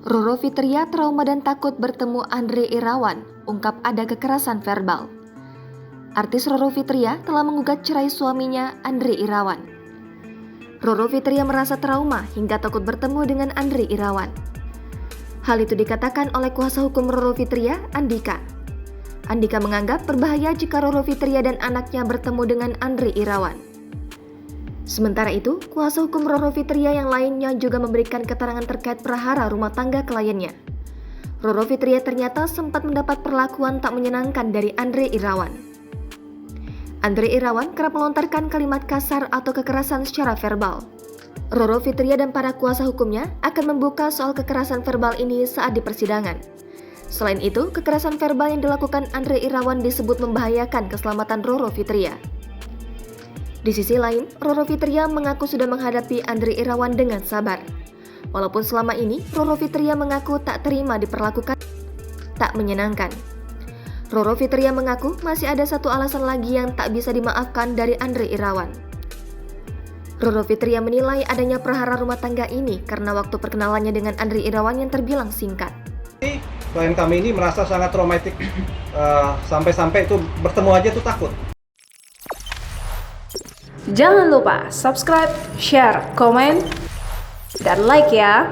Roro Fitria trauma dan takut bertemu Andre Irawan, ungkap ada kekerasan verbal. Artis Roro Fitria telah menggugat cerai suaminya Andre Irawan. Roro Fitria merasa trauma hingga takut bertemu dengan Andre Irawan. Hal itu dikatakan oleh kuasa hukum Roro Fitria, Andika. Andika menganggap berbahaya jika Roro Fitria dan anaknya bertemu dengan Andre Irawan. Sementara itu, kuasa hukum Roro Fitria yang lainnya juga memberikan keterangan terkait perhara rumah tangga kliennya. Roro Fitria ternyata sempat mendapat perlakuan tak menyenangkan dari Andre Irawan. Andre Irawan kerap melontarkan kalimat kasar atau kekerasan secara verbal. Roro Fitria dan para kuasa hukumnya akan membuka soal kekerasan verbal ini saat di persidangan. Selain itu, kekerasan verbal yang dilakukan Andre Irawan disebut membahayakan keselamatan Roro Fitria. Di sisi lain, Roro Fitria mengaku sudah menghadapi Andre Irawan dengan sabar. Walaupun selama ini, Roro Fitria mengaku tak terima diperlakukan tak menyenangkan. Roro Fitria mengaku masih ada satu alasan lagi yang tak bisa dimaafkan dari Andre Irawan. Roro Fitria menilai adanya perhara rumah tangga ini karena waktu perkenalannya dengan Andre Irawan yang terbilang singkat. Klien kami ini merasa sangat traumatik, sampai-sampai itu bertemu aja tuh takut. Jangan lupa subscribe, share, komen, dan like ya.